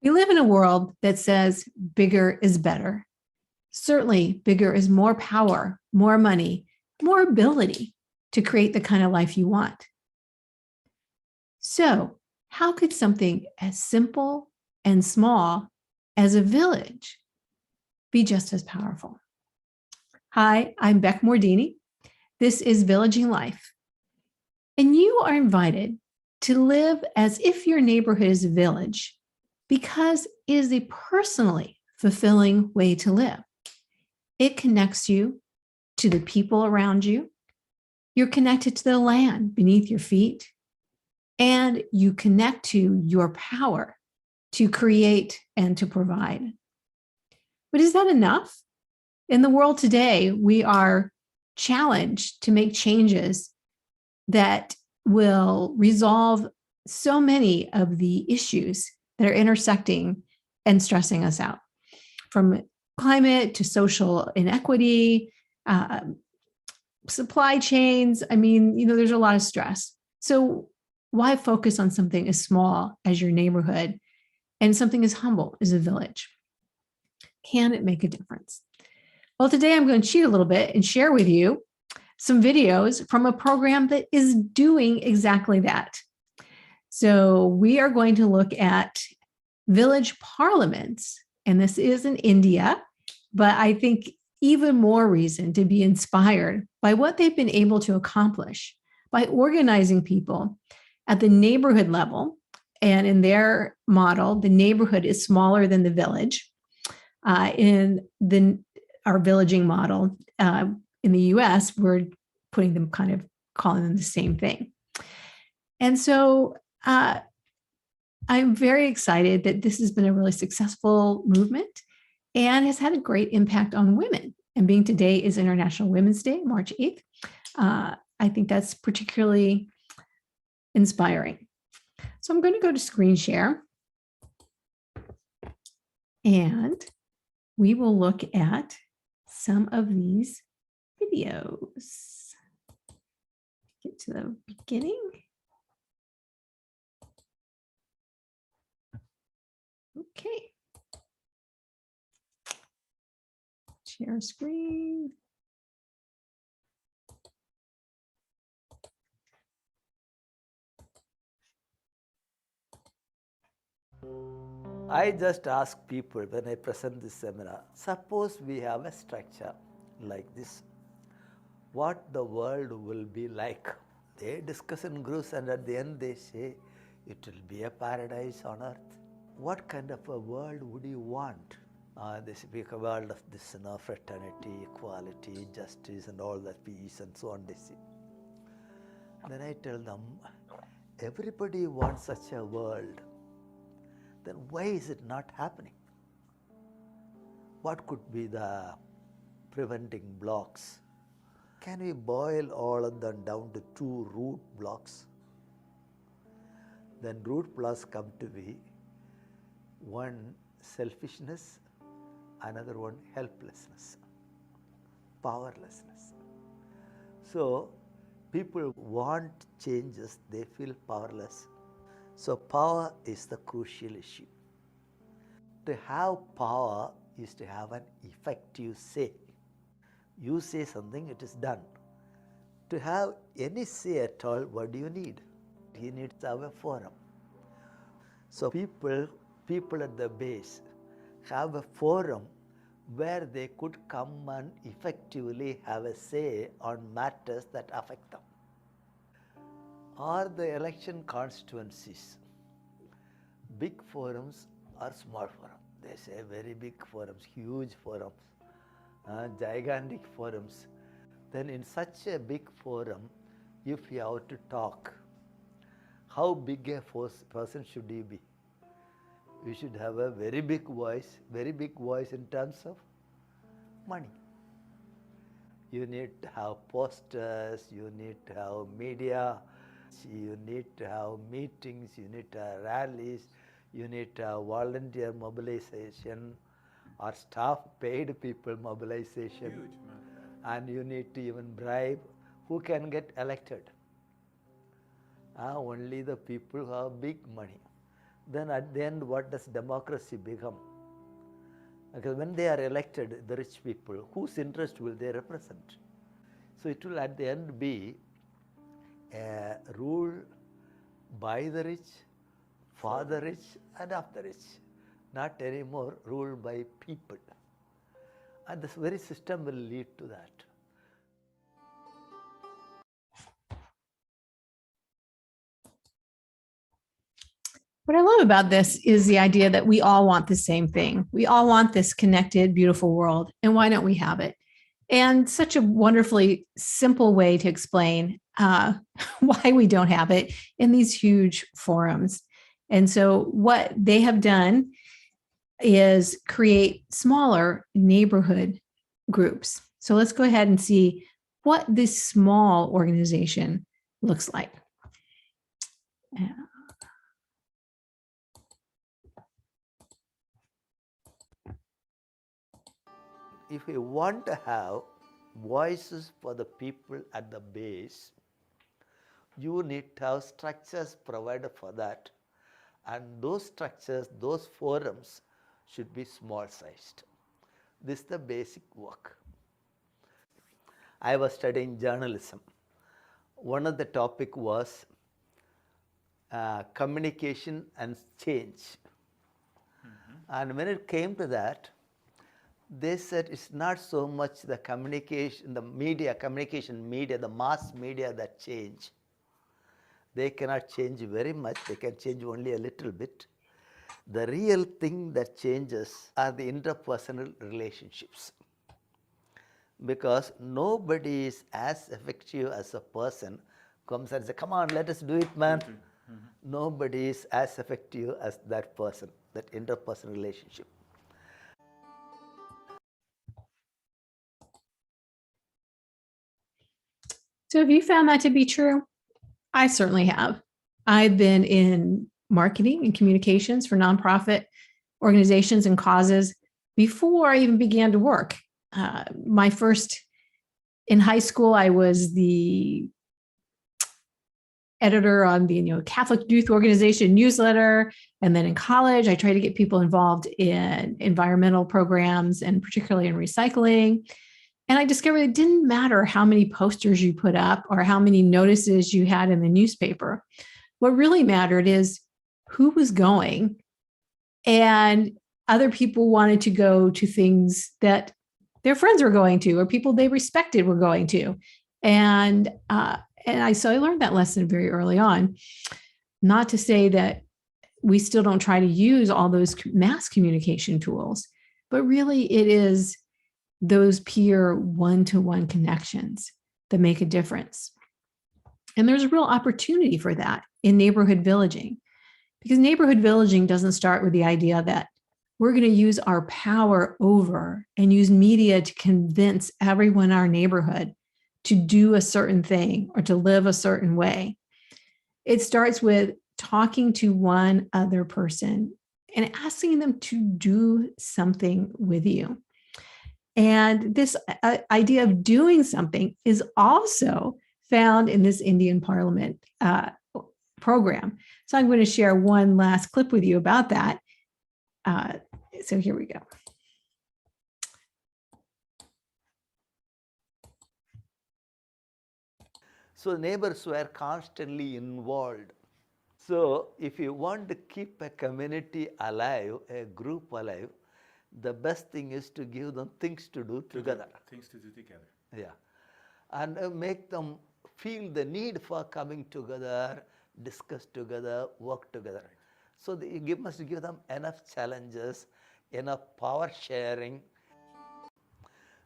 We live in a world that says bigger is better. Certainly, bigger is more power, more money, more ability to create the kind of life you want. So, how could something as simple and small as a village be just as powerful? Hi, I'm Beck Mordini. This is Villaging Life. And you are invited to live as if your neighborhood is a village because it is a personally fulfilling way to live. It connects you to the people around you. You're connected to the land beneath your feet, and you connect to your power to create and to provide. But is that enough? In the world today, we are challenged to make changes that will resolve so many of the issues that are intersecting and stressing us out, from climate to social inequity, supply chains. I mean, there's a lot of stress. So why focus on something as small as your neighborhood and something as humble as a village? Can it make a difference? Well, today I'm going to cheat a little bit and share with you some videos from a program that is doing exactly that. So we are going to look at village parliaments, and this is in India, but I think even more reason to be inspired by what they've been able to accomplish by organizing people at the neighborhood level. And in their model, the neighborhood is smaller than the village. In our villaging model in the US, we're putting them kind of calling them the same thing. And so I'm very excited that this has been a really successful movement and has had a great impact on women. And being today is International Women's Day, March 8th, I think that's particularly inspiring. So I'm going to go to screen share, and we will look at some of these videos. Get to the beginning. Okay. Share screen. I just ask people when I present this seminar, suppose we have a structure like this, what the world will be like. They discuss in groups and at the end they say, it will be a paradise on earth. What kind of a world would you want? They speak a world of this, fraternity, equality, justice and all that, peace and so on they say. Then I tell them, everybody wants such a world. Then why is it not happening? What could be the preventing blocks? Can we boil all of them down to two root blocks? Then root blocks come to be one, selfishness, another one, helplessness, powerlessness. So people want changes, they feel powerless. So power is the crucial issue. To have power is to have an effective say. You say something, it is done. To have any say at all, what do you need? You need to have a forum. So people at the base have a forum where they could come and effectively have a say on matters that affect them. Are the election constituencies big forums or small forums? They say very big forums, huge forums, gigantic forums. Then in such a big forum, if you have to talk, how big a person should you be? You should have a very big voice in terms of money. You need to have posters, you need to have media, you need to have meetings, you need to have rallies, you need to have volunteer mobilization or staff paid people mobilization. And you need to even bribe. Who can get elected? Only the people who have big money. then at the end, what does democracy become? Because when they are elected, the rich people, whose interest will they represent? So it will at the end be a rule by the rich, for the rich, and of the rich, not anymore ruled by people. And this very system will lead to that. What I love about this is the idea that we all want the same thing. We all want this connected, beautiful world. And why don't we have it? And such a wonderfully simple way to explain why we don't have it in these huge forums. And so, what they have done is create smaller neighborhood groups. So, let's go ahead and see what this small organization looks like. If we want to have voices for the people at the base, you need to have structures provided for that. And those structures, those forums should be small sized. This is the basic work. I was studying journalism. One of the topic was communication and change. And when it came to that, they said it's not so much the communication, the media, communication media, the mass media that change. They cannot change very much, they can change only a little bit. The real thing that changes are the interpersonal relationships. Because nobody is as effective as a person comes and says, come on, let us do it, man. Nobody is as effective as that person, that interpersonal relationship. So, have you found that to be true? I certainly have. I've been in marketing and communications for nonprofit organizations and causes before I even began to work. My first, in high school, I was the editor on the Catholic Youth Organization newsletter. And then in college, I tried to get people involved in environmental programs and particularly in recycling. And I discovered it didn't matter how many posters you put up or how many notices you had in the newspaper. What really mattered is who was going, and other people wanted to go to things that their friends were going to or people they respected were going to. And I learned that lesson very early on. Not to say that we still don't try to use all those mass communication tools, but really it is those peer one-to-one connections that make a difference. And there's a real opportunity for that in neighborhood villaging, because neighborhood villaging doesn't start with the idea that we're going to use our power over and use media to convince everyone in our neighborhood to do a certain thing or to live a certain way. It starts with talking to one other person and asking them to do something with you. And this idea of doing something is also found in this Indian Parliament program. So I'm going to share one last clip with you about that. So here we go. So neighbors were constantly involved. So if you want to keep a community alive, a group alive, the best thing is to give them things to do together. Things to do together. Yeah. And make them feel the need for coming together, discuss together, work together. Right. So you must give them enough challenges, enough power sharing.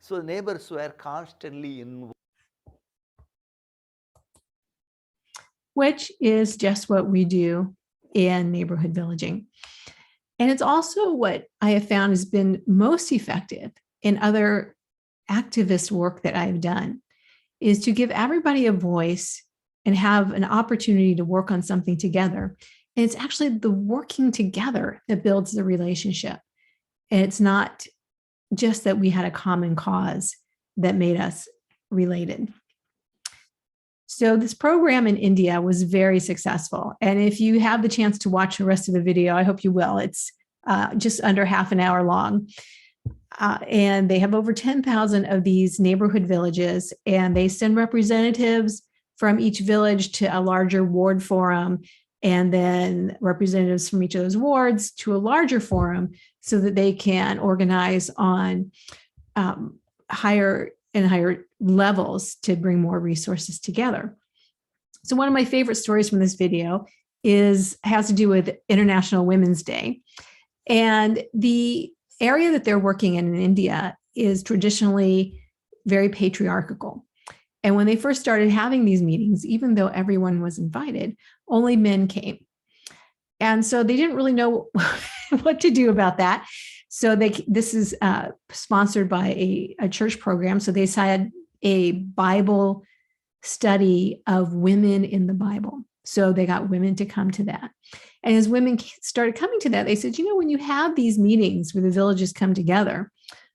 So neighbors were constantly involved. Which is just what we do in neighborhood villaging. And it's also what I have found has been most effective in other activist work that I've done, is to give everybody a voice and have an opportunity to work on something together. And it's actually the working together that builds the relationship. And it's not just that we had a common cause that made us related. So this program in India was very successful. And if you have the chance to watch the rest of the video, I hope you will. It's just under half an hour long. And they have over 10,000 of these neighborhood villages, and they send representatives from each village to a larger ward forum, and then representatives from each of those wards to a larger forum so that they can organize on higher and higher levels to bring more resources together. So one of my favorite stories from this video has to do with International Women's Day. And the area that they're working in India is traditionally very patriarchal. And when they first started having these meetings, even though everyone was invited, only men came. And so they didn't really know what to do about that. So this is sponsored by a church program. So they had a Bible study of women in the Bible. So they got women to come to that. And as women started coming to that, they said, when you have these meetings where the villages come together,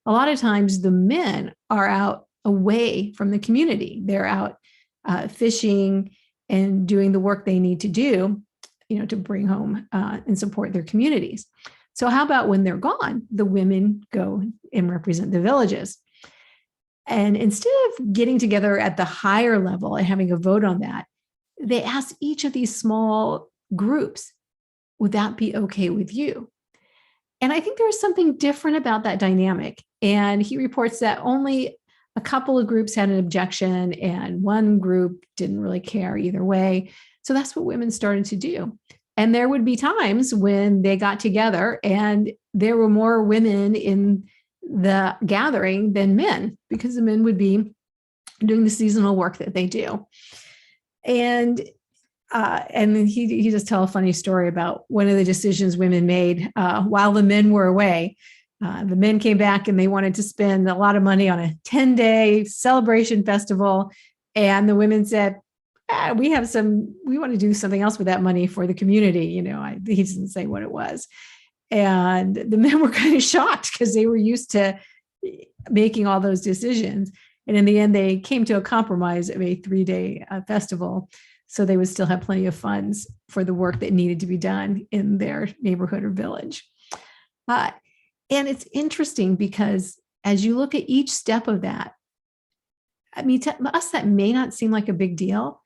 a lot of times the men are out away from the community. They're out fishing and doing the work they need to do, to bring home and support their communities. So how about when they're gone, the women go and represent the villages? And instead of getting together at the higher level and having a vote on that, they asked each of these small groups, would that be okay with you? And I think there was something different about that dynamic. And he reports that only a couple of groups had an objection and one group didn't really care either way. So that's what women started to do. And there would be times when they got together and there were more women in the gathering than men, because the men would be doing the seasonal work that they do. And he just tell a funny story about one of the decisions women made while the men were away. The men came back and they wanted to spend a lot of money on a 10-day celebration festival. And the women said, we want to do something else with that money for the community. He didn't say what it was. And the men were kind of shocked because they were used to making all those decisions. And in the end, they came to a compromise of a 3-day festival. So they would still have plenty of funds for the work that needed to be done in their neighborhood or village. And it's interesting because as you look at each step of that, to us, that may not seem like a big deal,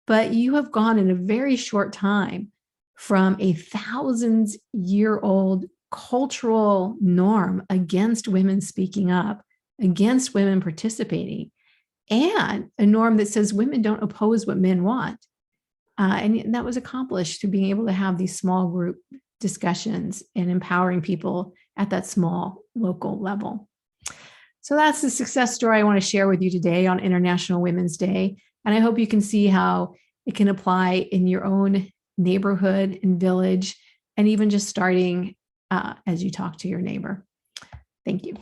but you have gone in a very short time from a thousands-year-old cultural norm against women speaking up, against women participating, and a norm that says women don't oppose what men want. And that was accomplished through being able to have these small group discussions and empowering people at that small local level. So that's the success story I want to share with you today on International Women's Day. And I hope you can see how it can apply in your own neighborhood and village, and even just starting as you talk to your neighbor. Thank you.